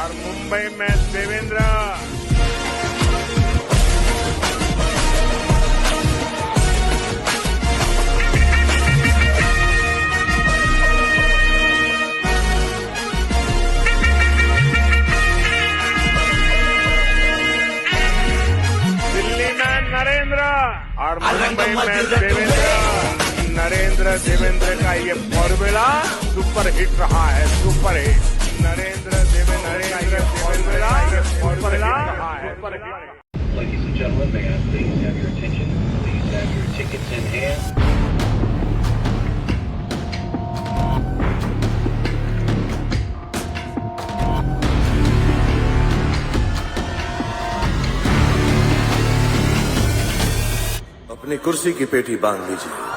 और मुंबई में देवेंद्र। दिल्ली में नरेंद्र और मुंबई में देवेंद्र। नरेंद्र देवेंद्र का ये फॉर्मूला सुपर हिट रहा है, सुपर हिट। नरेंद्र देवेंद्र का ये फॉर्मूला सुपर हिट रहा है, super hit. Ladies and gentlemen, may I please have your attention? Please have your tickets in hand. अपनी कुर्सी की पेटी बांध लीजिए।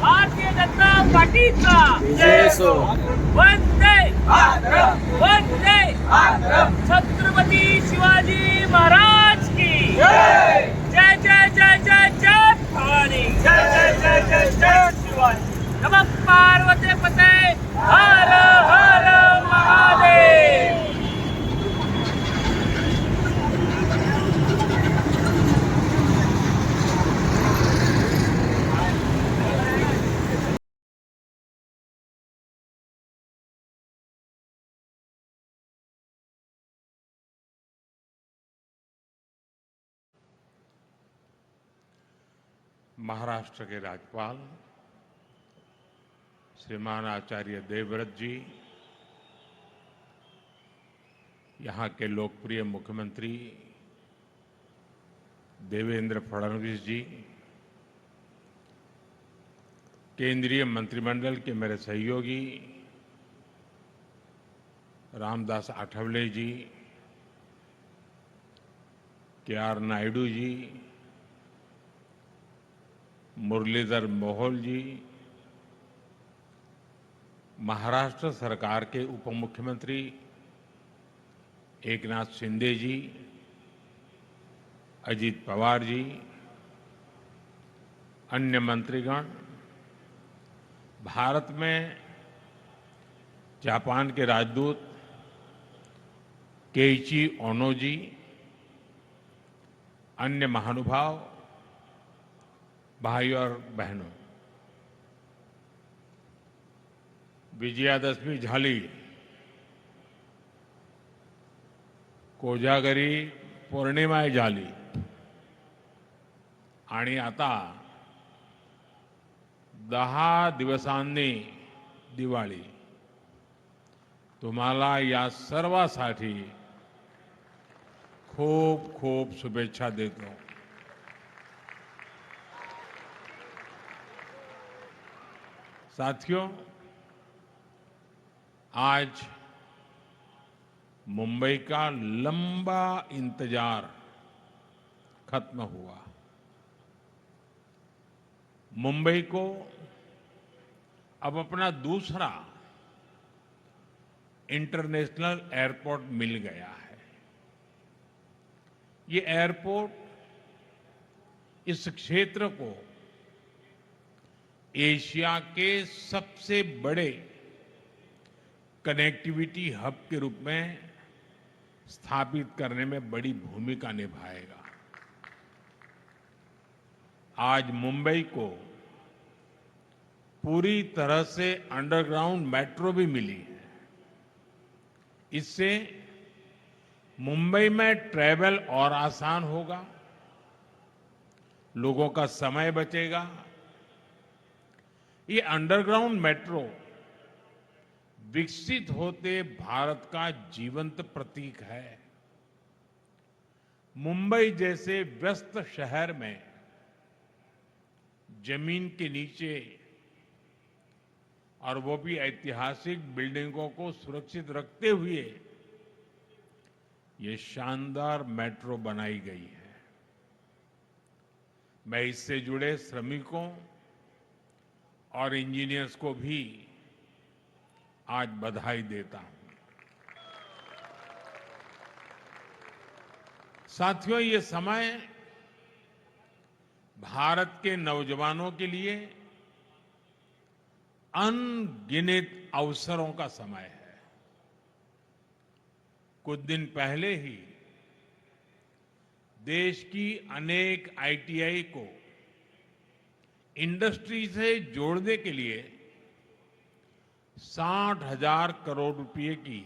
भारतीय जनता पार्टीचा वंदे वंदे छत्रपती शिवाजी महाराज की जय जय जय जय जय भवानी, जय जय जय जय जय शिवाजी। नमः पार्वती पते, हर हर महादेव। महाराष्ट्र के राज्यपाल श्रीमान आचार्य देवव्रत जी, यहाँ के लोकप्रिय मुख्यमंत्री देवेंद्र फडणवीस जी, केंद्रीय मंत्रिमंडल के मेरे सहयोगी रामदास आठवले जी, के.आर. नायडू जी, मुरलीधर मोहोल जी, महाराष्ट्र सरकार के उप मुख्यमंत्री एकनाथ शिंदे जी, अजीत पवार जी, अन्य मंत्रीगण, भारत में जापान के राजदूत केइची ओनो जी, अन्य महानुभाव, भाई और बहनों, विजयादशमी झाली, कोजागरी पौर्णिमा झाली आणि आता 10 दिवसांनी दिवाळी। तुम्हाला या सर्वांसाठी खूप खूप शुभेच्छा देतो। साथियों, आज मुंबई का लंबा इंतजार खत्म हुआ। मुंबई को अब अपना दूसरा इंटरनेशनल एयरपोर्ट मिल गया है। ये एयरपोर्ट इस क्षेत्र को एशिया के सबसे बड़े कनेक्टिविटी हब के रूप में स्थापित करने में बड़ी भूमिका निभाएगा। आज मुंबई को पूरी तरह से अंडरग्राउंड मेट्रो भी मिली है। इससे मुंबई में ट्रैवल और आसान होगा, लोगों का समय बचेगा। ये अंडरग्राउंड मेट्रो विकसित होते भारत का जीवंत प्रतीक है। मुंबई जैसे व्यस्त शहर में जमीन के नीचे और वो भी ऐतिहासिक बिल्डिंगों को सुरक्षित रखते हुए ये शानदार मेट्रो बनाई गई है। मैं इससे जुड़े श्रमिकों और इंजीनियर्स को भी आज बधाई देता हूं। साथियों, ये समय भारत के नौजवानों के लिए अनगिनत अवसरों का समय है। कुछ दिन पहले ही देश की अनेक आईटीआई को इंडस्ट्री से जोड़ने के लिए 60,000 करोड़ रुपए की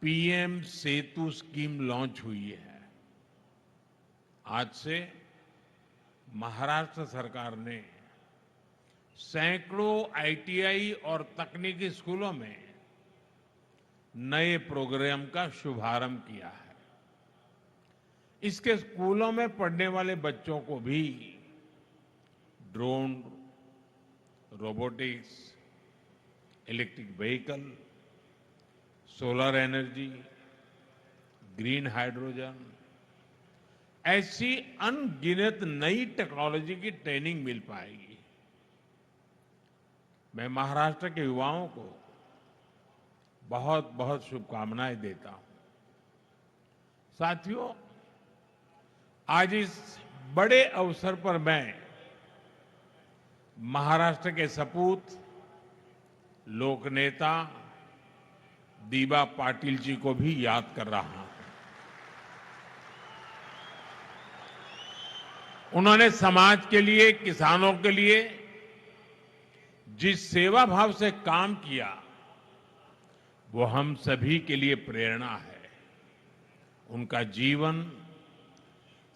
पीएम सेतु स्कीम लॉन्च हुई है। आज से महाराष्ट्र सरकार ने सैकड़ों आईटीआई और तकनीकी स्कूलों में नए प्रोग्राम का शुभारंभ किया है। इसके स्कूलों में पढ़ने वाले बच्चों को भी drone, robotics, electric vehicle, solar energy, green hydrogen ऐसी अनगिनत नई टेक्नोलॉजी की ट्रेनिंग मिल पाएगी। मैं महाराष्ट्र के युवाओं को बहुत बहुत शुभकामनाएं देता हूं। साथियों, आज इस बड़े अवसर पर मैं महाराष्ट्र के सपूत लोक नेता दीबा पाटिल जी को भी याद कर रहा हूं। उन्होंने समाज के लिए, किसानों के लिए जिस सेवा भाव से काम किया वो हम सभी के लिए प्रेरणा है। उनका जीवन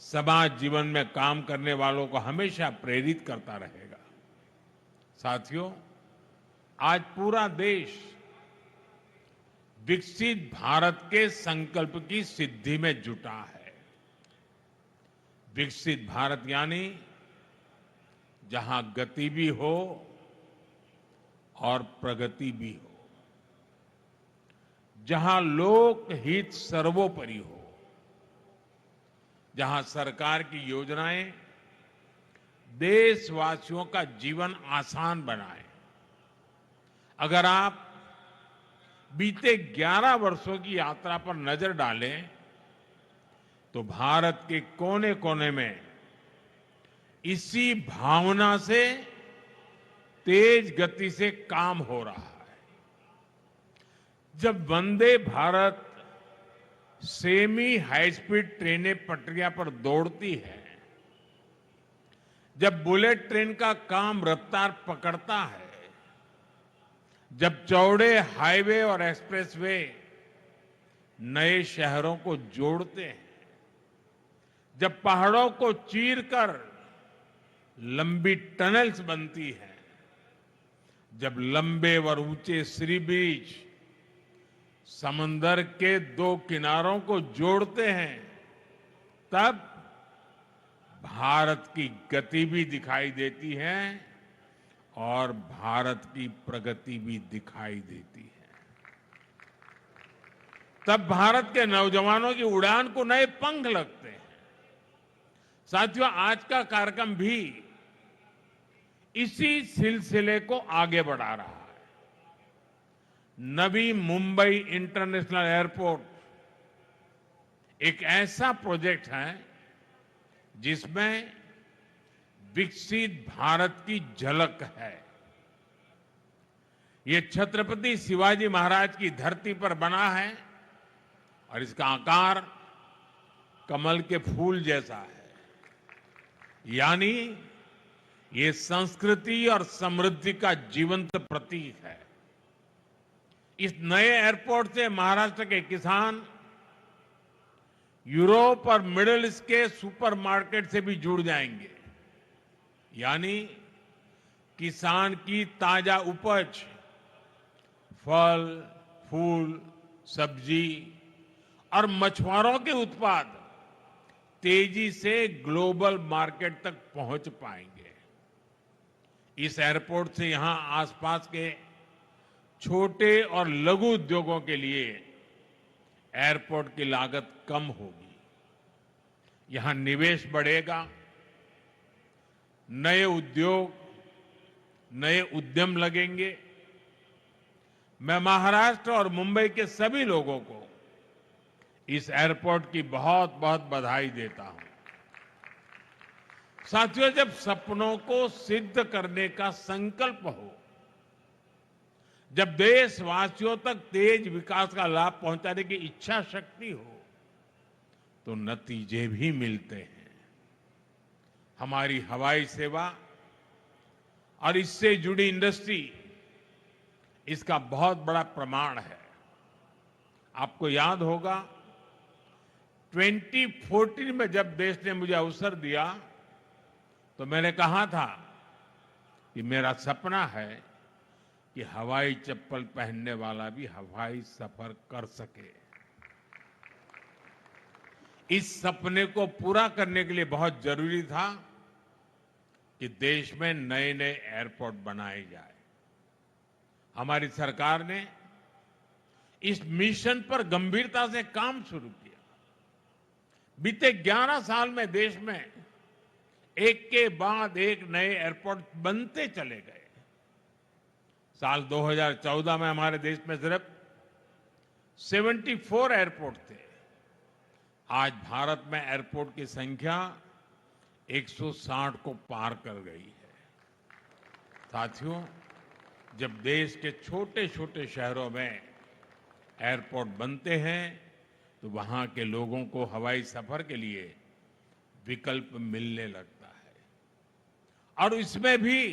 समाज जीवन में काम करने वालों को हमेशा प्रेरित करता रहेगा। साथियों, आज पूरा देश विकसित भारत के संकल्प की सिद्धि में जुटा है। विकसित भारत यानी जहां गति भी हो और प्रगति भी हो, जहां लोक हित सर्वोपरि हो, जहां सरकार की योजनाएं देशवासियों का जीवन आसान बनाए। अगर आप बीते 11 वर्षों की यात्रा पर नजर डालें तो भारत के कोने कोने में इसी भावना से तेज गति से काम हो रहा है। जब Vande Bharat semi high speed ट्रेनें पटरियां पर दौड़ती है, जब बुलेट ट्रेन का काम रफ्तार पकड़ता है, जब चौड़े हाईवे और एक्सप्रेसवे नए शहरों को जोड़ते हैं, जब पहाड़ों को चीरकर लंबी टनल्स बनती हैं, जब लंबे और ऊंचे सी ब्रिज समंदर के दो किनारों को जोड़ते हैं, तब भारत की गति भी दिखाई देती है और भारत की प्रगति भी दिखाई देती है। तब भारत के नौजवानों की उड़ान को नए पंख लगते हैं। साथियों, आज का कार्यक्रम भी इसी सिलसिले को आगे बढ़ा रहा है। नवी मुंबई इंटरनेशनल एयरपोर्ट एक ऐसा प्रोजेक्ट है जिसमें विकसित भारत की झलक है। ये छत्रपति शिवाजी महाराज की धरती पर बना है और इसका आकार कमल के फूल जैसा है। यानी ये संस्कृति और समृद्धि का जीवंत प्रतीक है। इस नए एयरपोर्ट से महाराष्ट्र के किसान यूरोप और मिडिल ईस्ट के सुपरमार्केट से भी जुड़ जाएंगे। यानी किसान की ताजा उपज, फल, फूल, सब्जी और मछुआरों के उत्पाद तेजी से ग्लोबल मार्केट तक पहुंच पाएंगे। इस एयरपोर्ट से यहां आसपास के छोटे और लघु उद्योगों के लिए एयरपोर्ट की लागत कम होगी। यहां निवेश बढ़ेगा, नए उद्योग, नए उद्यम लगेंगे। मैं महाराष्ट्र और मुंबई के सभी लोगों को इस एयरपोर्ट की बहुत बहुत बधाई देता हूं। साथियों, जब सपनों को सिद्ध करने का संकल्प हो, जब देशवासियों तक तेज विकास का लाभ पहुंचाने की इच्छा शक्ति हो, तो नतीजे भी मिलते हैं। हमारी हवाई सेवा और इससे जुड़ी इंडस्ट्री इसका बहुत बड़ा प्रमाण है। आपको याद होगा 2014 में जब देश ने मुझे अवसर दिया तो मैंने कहा था कि मेरा सपना है कि हवाई चप्पल पहनने वाला भी हवाई सफर कर सके। इस सपने को पूरा करने के लिए बहुत जरूरी था कि देश में नए नए एयरपोर्ट बनाए जाए। हमारी सरकार ने इस मिशन पर गंभीरता से काम शुरू किया। बीते 11 साल में देश में एक के बाद एक नए एयरपोर्ट बनते चले गए। साल 2014 में हमारे देश में सिर्फ 74 एयरपोर्ट थे। आज भारत में एयरपोर्ट की संख्या 160 को पार कर गई है। साथियों, जब देश के छोटे छोटे शहरों में एयरपोर्ट बनते हैं तो वहां के लोगों को हवाई सफर के लिए विकल्प मिलने लगता है। और इसमें भी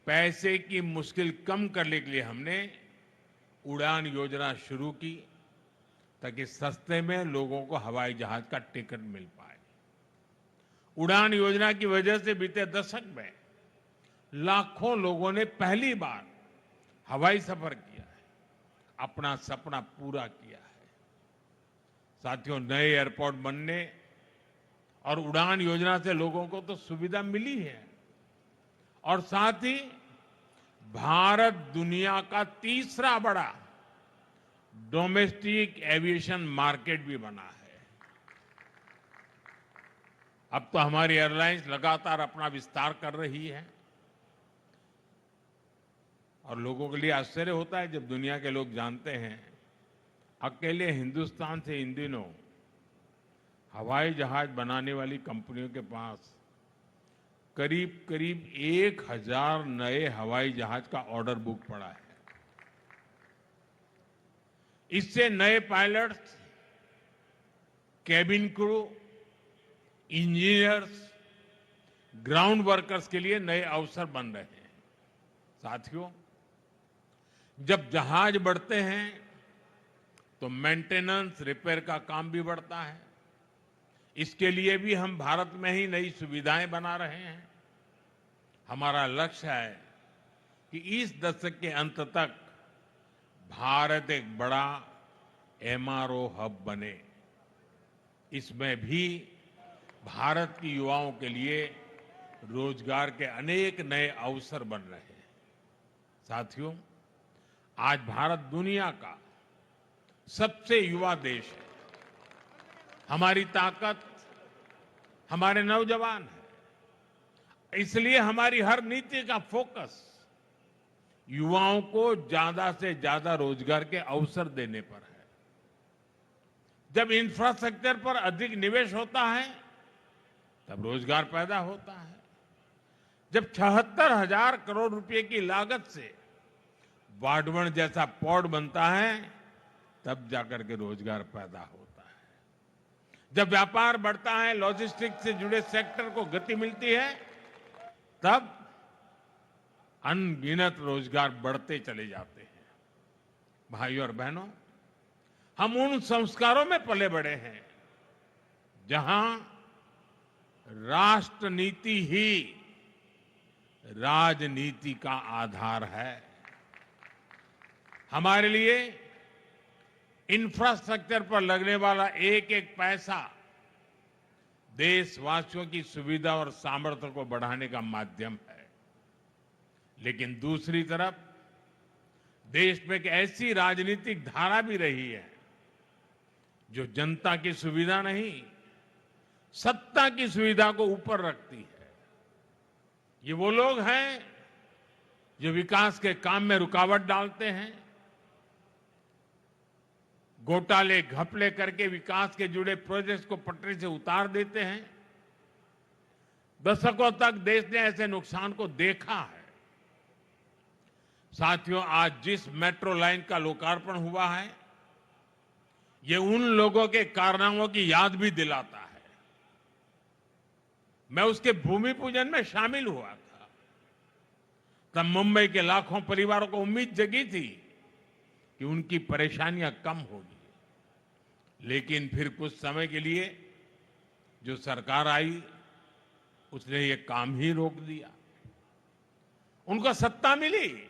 पैसे की मुश्किल कम करने के लिए हमने उड़ान योजना शुरू की ताकि सस्ते में लोगों को हवाई जहाज का टिकट मिल पाए। उड़ान योजना की वजह से बीते दशक में लाखों लोगों ने पहली बार हवाई सफर किया है, अपना सपना पूरा किया है। साथियों, नए एयरपोर्ट बनने और उड़ान योजना से लोगों को तो सुविधा मिली है और साथ ही भारत दुनिया का तीसरा बड़ा डोमेस्टिक एविएशन मार्केट भी बना है। अब तो हमारी एयरलाइंस लगातार अपना विस्तार कर रही है और लोगों के लिए आश्चर्य होता है जब दुनिया के लोग जानते हैं अकेले हिंदुस्तान से इन दिनों हवाई जहाज बनाने वाली कंपनियों के पास करीब करीब 1000 नए हवाई जहाज का ऑर्डर बुक पड़ा है। इससे नए pilots, cabin crew, engineers, ground workers के लिए नए अवसर बन रहे हैं। साथियों, जब जहाज बढ़ते हैं तो मेंटेनेंस, रिपेयर का काम भी बढ़ता है। इसके लिए भी हम भारत में ही नई सुविधाएं बना रहे हैं। हमारा लक्ष्य है कि इस दशक के अंत तक भारत एक बड़ा एमआरओ हब बने। इसमें भी भारत की युवाओं के लिए रोजगार के अनेक नए अवसर बन रहे हैं। साथियों, आज भारत दुनिया का सबसे युवा देश है। हमारी ताकत हमारे नौजवान है। इसलिए हमारी हर नीति का फोकस युवाओं को ज्यादा से ज्यादा रोजगार के अवसर देने पर है। जब इंफ्रास्ट्रक्चर पर अधिक निवेश होता है तब रोजगार पैदा होता है। जब 76,000 करोड़ रुपए की लागत से वाडवण जैसा पोर्ट बनता है तब जाकर के रोजगार पैदा होता है। जब व्यापार बढ़ता है, लॉजिस्टिक्स से जुड़े सेक्टर को गति मिलती है, तब अनगिनत रोजगार बढ़ते चले जाते हैं। भाइयों और बहनों, हम उन संस्कारों में पले बड़े हैं जहां राष्ट्र नीति ही राजनीति का आधार है। हमारे लिए इंफ्रास्ट्रक्चर पर लगने वाला एक एक पैसा देशवासियों की सुविधा और सामर्थ्य को बढ़ाने का माध्यम है। लेकिन दूसरी तरफ देश में एक ऐसी राजनीतिक धारा भी रही है जो जनता की सुविधा नहीं, सत्ता की सुविधा को ऊपर रखती है। ये वो लोग हैं जो विकास के काम में रुकावट डालते हैं, घोटाले घपले करके विकास के जुड़े प्रोजेक्ट्स को पटरी से उतार देते हैं। दशकों तक देश ने ऐसे नुकसान को देखा है। साथियों, आज जिस मेट्रो लाइन का लोकार्पण हुआ है, ये उन लोगों के कारनामों की याद भी दिलाता है। मैं उसके भूमि पूजन में शामिल हुआ था। तब मुंबई के लाखों परिवारों को उम्मीद जगी थी कि उनकी परेशानियां कम होगी। लेकिन फिर कुछ समय के लिए जो सरकार आई, उसने ये काम ही रोक दिया। उनको सत्ता मिली,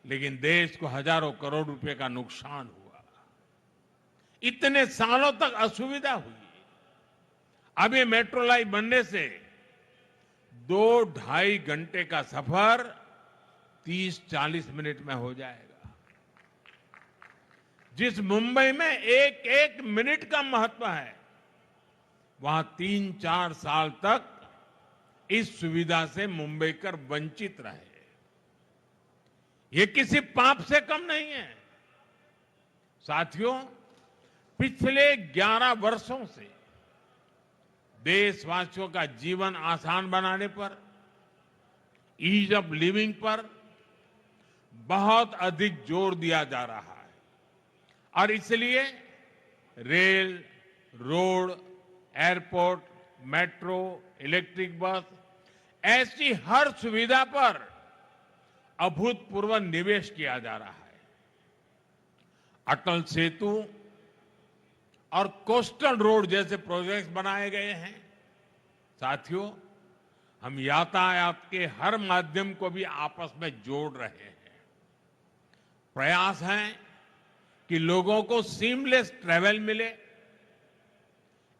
लेकिन देश को हजारों करोड़ रुपए का नुकसान हुआ। इतने सालों तक असुविधा हुई। अब ये मेट्रो लाइन बनने से 2-2.5 घंटे का सफर 30-40 मिनट में हो जाएगा। जिस मुंबई में एक एक मिनट का महत्व है, वहां 3-4 साल तक इस सुविधा से मुंबईकर वंचित रहे। ये किसी पाप से कम नहीं है। साथियों, पिछले 11 वर्षों से देशवासियों का जीवन आसान बनाने पर, ईज ऑफ लिविंग पर बहुत अधिक जोर दिया जा रहा है। और इसलिए rail, road, airport, metro, electric bus, ऐसी हर सुविधा पर अभूतपूर्व निवेश किया जा रहा है। अटल सेतु और कोस्टल रोड जैसे प्रोजेक्ट्स बनाए गए हैं। साथियों, हम यातायात के हर माध्यम को भी आपस में जोड़ रहे हैं। प्रयास है कि लोगों को सीमलेस ट्रैवल मिले,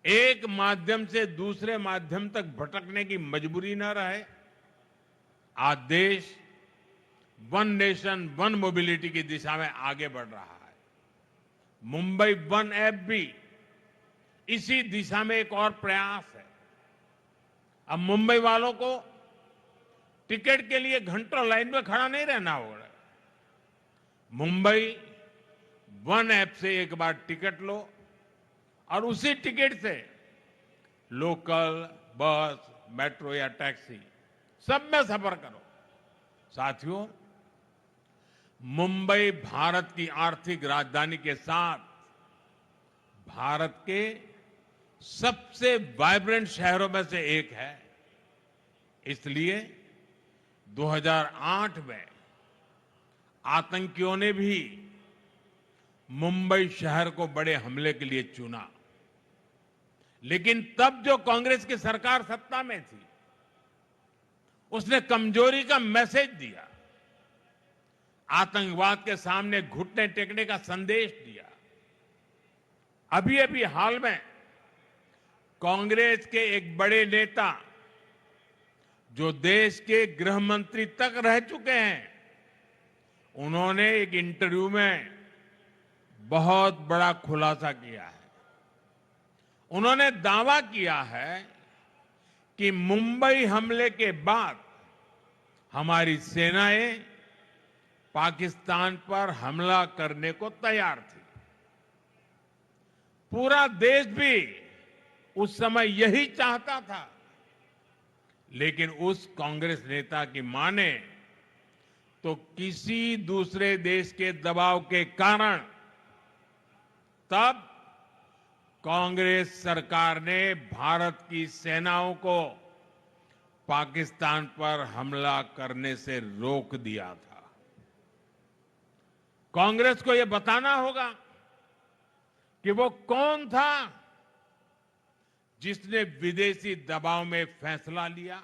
एक माध्यम से दूसरे माध्यम तक भटकने की मजबूरी न रहे। आज देश वन नेशन वन मोबिलिटी की दिशा में आगे बढ़ रहा है। मुंबई वन ऐप भी इसी दिशा में एक और प्रयास है। अब मुंबई वालों को टिकट के लिए घंटों लाइन में खड़ा नहीं रहना होगा। मुंबई वन ऐप से एक बार टिकट लो और उसी टिकट से लोकल, बस, मेट्रो या टैक्सी सब में सफर करो। साथियों, मुंबई भारत की आर्थिक राजधानी के साथ भारत के सबसे वाइब्रेंट शहरों में से एक है। इसलिए 2008 में आतंकियों ने भी मुंबई शहर को बड़े हमले के लिए चुना। लेकिन तब जो कांग्रेस की सरकार सत्ता में थी, उसने कमजोरी का मैसेज दिया, आतंकवाद के सामने घुटने टेकने का संदेश दिया। अभी अभी हाल में कांग्रेस के एक बड़े नेता, जो देश के गृह मंत्री तक रह चुके हैं, उन्होंने एक इंटरव्यू में बहुत बड़ा खुलासा किया है। उन्होंने दावा किया है कि मुंबई हमले के बाद हमारी सेनाएं पाकिस्तान पर हमला करने को तैयार थी। पूरा देश भी उस समय यही चाहता था। लेकिन उस कांग्रेस नेता की माने तो किसी दूसरे देश के दबाव के कारण तब कांग्रेस सरकार ने भारत की सेनाओं को पाकिस्तान पर हमला करने से रोक दिया था। कांग्रेस को यह बताना होगा कि वो कौन था जिसने विदेशी दबाव में फैसला लिया,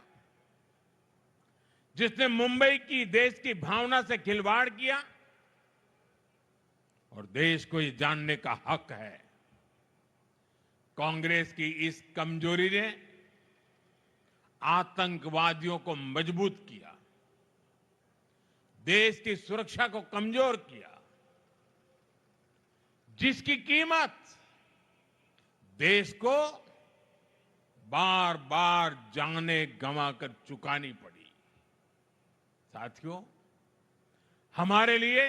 जिसने मुंबई की देश की भावना से खिलवाड़ किया, और देश को ये जानने का हक है कांग्रेस की इस कमजोरी ने आतंकवादियों को मजबूत किया, देश की सुरक्षा को कमजोर किया, जिसकी कीमत देश को बार बार जाने गंवाकर चुकानी पड़ी। साथियों, हमारे लिए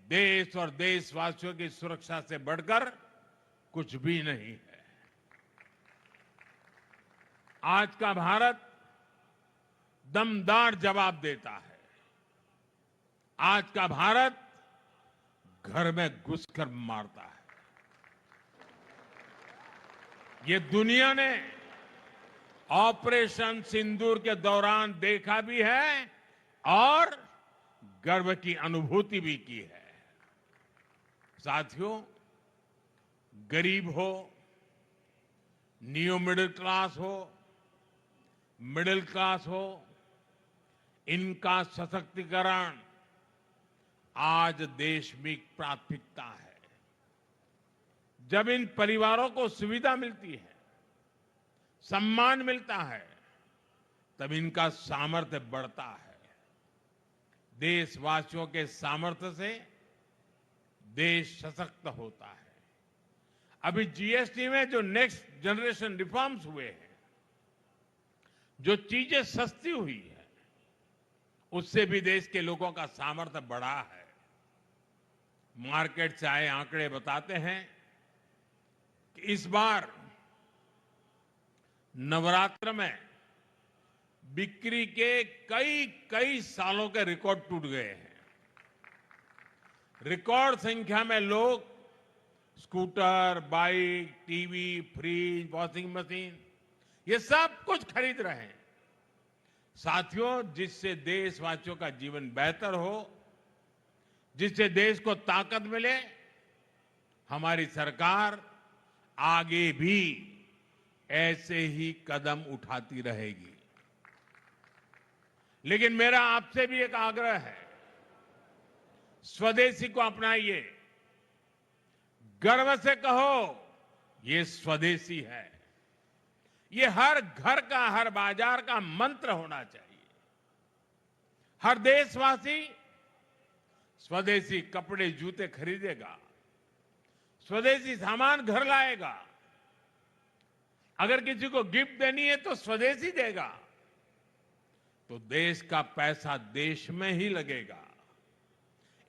देश और देशवासियों की सुरक्षा से बढ़कर कुछ भी नहीं है। आज का भारत दमदार जवाब देता है। आज का भारत घर में घुसकर मारता है। ये दुनिया ने ऑपरेशन सिंदूर के दौरान देखा भी है और गर्व की अनुभूति भी की है। साथियों, गरीब हो, नियो मिडिल क्लास हो, मिडिल क्लास हो, इनका सशक्तिकरण आज देश में प्राथमिकता है। जब इन परिवारों को सुविधा मिलती है, सम्मान मिलता है, तब इनका सामर्थ्य बढ़ता है। देशवासियों के सामर्थ्य से देश सशक्त होता है। अभी जीएसटी में जो नेक्स्ट जनरेशन रिफॉर्म्स हुए हैं, जो चीजें सस्ती हुई है, उससे भी देश के लोगों का सामर्थ्य बढ़ा है। मार्केट से आए आंकड़े बताते हैं कि इस बार नवरात्र में बिक्री के कई सालों के रिकॉर्ड टूट गए हैं। रिकॉर्ड संख्या में लोग scooter, bike, TV, fridge, washing machine, ये सब कुछ खरीद रहे हैं। साथियों, जिससे देशवासियों का जीवन बेहतर हो, जिससे देश को ताकत मिले, हमारी सरकार आगे भी ऐसे ही कदम उठाती रहेगी। लेकिन मेरा आपसे भी एक आग्रह है, स्वदेशी को अपनाइए। गर्व से कहो, ये स्वदेशी है। ये हर घर का, हर बाजार का मंत्र होना चाहिए। हर देशवासी स्वदेशी कपड़े, जूते खरीदेगा, स्वदेशी सामान घर लाएगा। अगर किसी को गिफ्ट देनी है तो स्वदेशी देगा, तो देश का पैसा देश में ही लगेगा।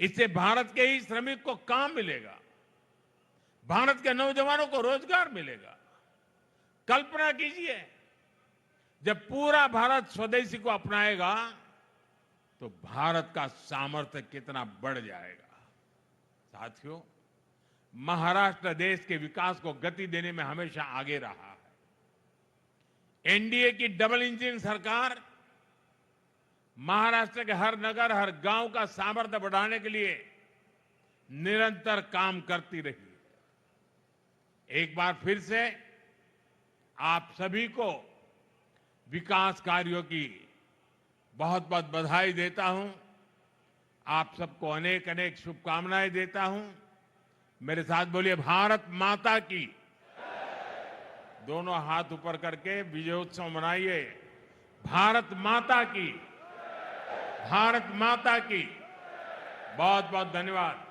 इससे भारत के ही श्रमिक को काम मिलेगा, भारत के नौजवानों को रोजगार मिलेगा। कल्पना कीजिए, जब पूरा भारत स्वदेशी को अपनाएगा तो भारत का सामर्थ्य कितना बढ़ जाएगा। साथियों, महाराष्ट्र देश के विकास को गति देने में हमेशा आगे रहा है। एनडीए की डबल इंजन सरकार महाराष्ट्र के हर नगर, हर गांव का सामर्थ्य बढ़ाने के लिए निरंतर काम करती रही। एक बार फिर से आप सभी को विकास कार्यों की बहुत बहुत बधाई देता हूं। आप सबको अनेक अनेक शुभकामनाएं देता हूं। मेरे साथ बोलिए, भारत माता की। दोनों हाथ ऊपर करके विजयोत्सव मनाइए। भारत माता की, भारत माता की। बहुत बहुत धन्यवाद।